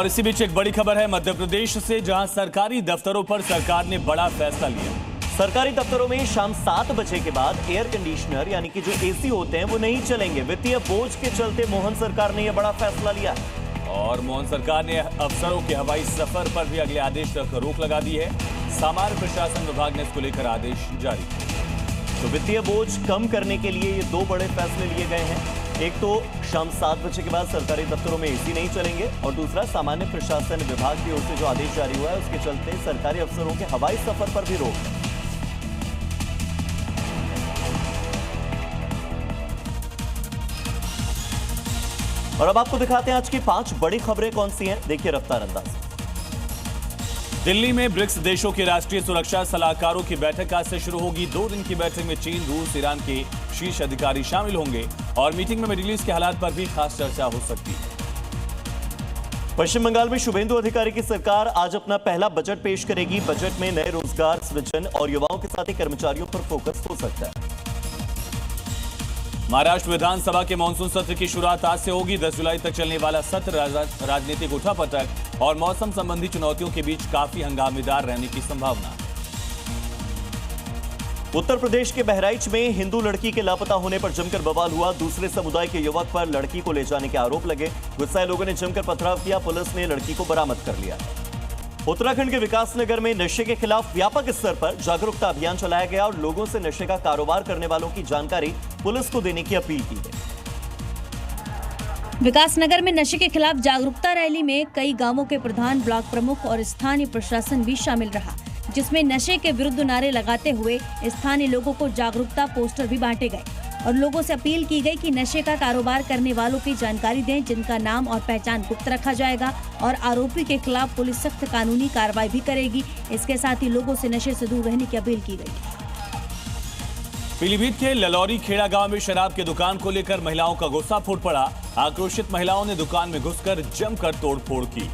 और इसी बीच एक बड़ी खबर है मध्य प्रदेश से, जहां सरकारी दफ्तरों पर सरकार ने बड़ा फैसला लिया। सरकारी दफ्तरों में शाम 7 बजे के बाद एयर कंडीशनर यानी कि जो एसी होते हैं वो नहीं चलेंगे। वित्तीय बोझ के चलते मोहन सरकार ने यह बड़ा फैसला लिया। और मोहन सरकार ने अफसरों के हवाई सफर पर भी अगले आदेश तक रोक लगा दी है। सामान्य प्रशासन विभाग ने इसको लेकर आदेश जारी किया। तो वित्तीय बोझ कम करने के लिए ये 2 बड़े फैसले लिए गए हैं। एक तो शाम 7 बजे के बाद सरकारी दफ्तरों में एसी नहीं चलेंगे, और दूसरा सामान्य प्रशासन विभाग की ओर से जो आदेश जारी हुआ है उसके चलते सरकारी अफसरों के हवाई सफर पर भी रोक है। और अब आपको दिखाते हैं आज की 5 बड़ी खबरें कौन सी हैं, देखिए रफ्तार अंदाज। दिल्ली में ब्रिक्स देशों के राष्ट्रीय सुरक्षा सलाहकारों की बैठक आज से शुरू होगी। 2 दिन की बैठक में चीन, रूस, ईरान के शीर्ष अधिकारी शामिल होंगे और मीटिंग में मिडिल ईस्ट के हालात पर भी खास चर्चा हो सकती है। पश्चिम बंगाल में शुभेंदु अधिकारी की सरकार आज अपना पहला बजट पेश करेगी। बजट में नए रोजगार सृजन और युवाओं के साथ ही कर्मचारियों पर फोकस हो सकता है। महाराष्ट्र विधानसभा के मानसून सत्र की शुरुआत आज से होगी। 10 जुलाई तक चलने वाला सत्र राजनीतिक उठापटक और मौसम संबंधी चुनौतियों के बीच काफी हंगामेदार रहने की संभावना। उत्तर प्रदेश के बहराइच में हिंदू लड़की के लापता होने पर जमकर बवाल हुआ। दूसरे समुदाय के युवक पर लड़की को ले जाने के आरोप लगे। गुस्साए लोगों ने जमकर पथराव किया। पुलिस ने लड़की को बरामद कर लिया। उत्तराखंड के विकासनगर में नशे के खिलाफ व्यापक स्तर पर जागरूकता अभियान चलाया गया और लोगों से नशे का कारोबार करने वालों की जानकारी पुलिस को देने की अपील की गई। विकासनगर में नशे के खिलाफ जागरूकता रैली में कई गांवों के प्रधान, ब्लॉक प्रमुख और स्थानीय प्रशासन भी शामिल रहा, जिसमें नशे के विरुद्ध नारे लगाते हुए स्थानीय लोगों को जागरूकता पोस्टर भी बांटे गए और लोगों से अपील की गई कि नशे का कारोबार करने वालों की जानकारी दें, जिनका नाम और पहचान गुप्त रखा जाएगा और आरोपी के खिलाफ पुलिस सख्त कानूनी कार्रवाई भी करेगी। इसके साथ ही लोगों से नशे से दूर रहने की अपील की गई। पीलीभीत के ललौरी खेड़ा गांव में शराब की दुकान को लेकर महिलाओं का गुस्सा फूट पड़ा। आक्रोशित महिलाओं ने दुकान में घुसकर जमकर तोड़फोड़ की।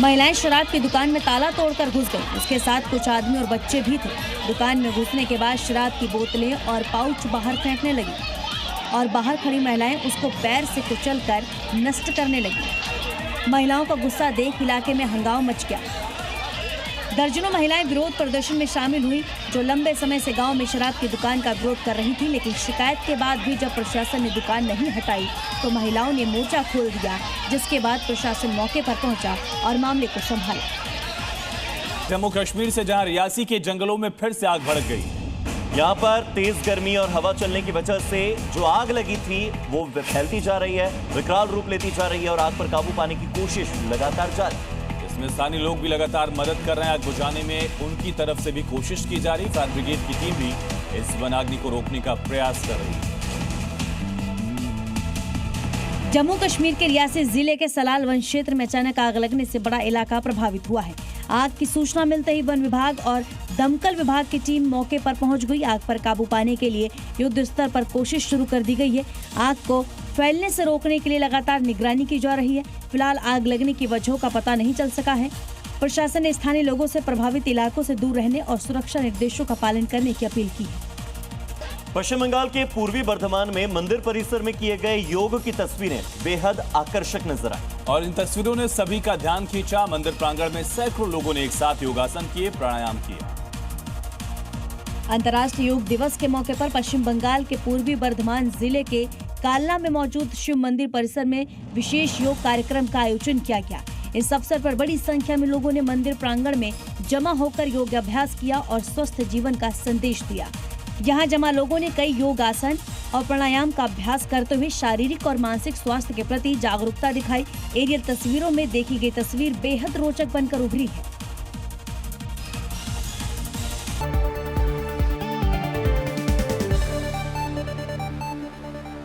महिलाएं शराब की दुकान में ताला तोड़कर घुस गईं। उसके साथ कुछ आदमी और बच्चे भी थे। दुकान में घुसने के बाद शराब की बोतलें और पाउच बाहर फेंकने लगी और बाहर खड़ी महिलाएं उसको पैर से कुचलकर नष्ट करने लगी। महिलाओं का गुस्सा देख इलाके में हंगामा मच गया। दर्जनों महिलाएं विरोध प्रदर्शन में शामिल हुई, जो लंबे समय से गांव में शराब की दुकान का विरोध कर रही थी। लेकिन शिकायत के बाद भी जब प्रशासन ने दुकान नहीं हटाई तो महिलाओं ने मोर्चा खोल दिया, जिसके बाद प्रशासन मौके पर पहुंचा और मामले को संभाला। जम्मू कश्मीर से जहां रियासी के जंगलों में फिर से आग भड़क गई। यहाँ पर तेज गर्मी और हवा चलने की वजह से जो आग लगी थी वो फैलती जा रही है, विकराल रूप लेती जा रही है और आग पर काबू पाने की कोशिश लगातार जारी। इसमें स्थानीय लोग भी लगातार मदद कर रहे हैं। आग बुझाने में उनकी तरफ से भी कोशिश की जा रही। फायर ब्रिगेड की टीम भी इस वनाग्नि को रोकने का प्रयास कर रही है। जम्मू कश्मीर के रियासी जिले के सलाल वन क्षेत्र में अचानक आग लगने से बड़ा इलाका प्रभावित हुआ है। आग की सूचना मिलते ही वन विभाग और दमकल विभाग की टीम मौके पर पहुंच गई। आग पर काबू पाने के लिए युद्ध स्तर पर कोशिश शुरू कर दी गई है। आग को फैलने से रोकने के लिए लगातार निगरानी की जा रही है। फिलहाल आग लगने की वजहों का पता नहीं चल सका है। प्रशासन ने स्थानीय लोगों से प्रभावित इलाकों से दूर रहने और सुरक्षा निर्देशों का पालन करने की अपील की है। पश्चिम बंगाल के पूर्वी बर्धमान में मंदिर परिसर में किए गए योग की तस्वीरें बेहद आकर्षक नजर आई और इन तस्वीरों ने सभी का ध्यान खींचा। मंदिर प्रांगण में सैकड़ों लोगों ने एक साथ योगासन किए, प्राणायाम किए। अंतर्राष्ट्रीय योग दिवस के मौके पर पश्चिम बंगाल के पूर्वी बर्धमान जिले के कालना में मौजूद शिव मंदिर परिसर में विशेष योग कार्यक्रम का आयोजन किया गया। इस अवसर पर बड़ी संख्या में लोगों ने मंदिर प्रांगण में जमा होकर योग अभ्यास किया और स्वस्थ जीवन का संदेश दिया। यहाँ जमा लोगों ने कई योग आसन और प्राणायाम का अभ्यास करते हुए शारीरिक और मानसिक स्वास्थ्य के प्रति जागरूकता दिखाई। एरियल तस्वीरों में देखी गई तस्वीर बेहद रोचक बनकर उभरी है।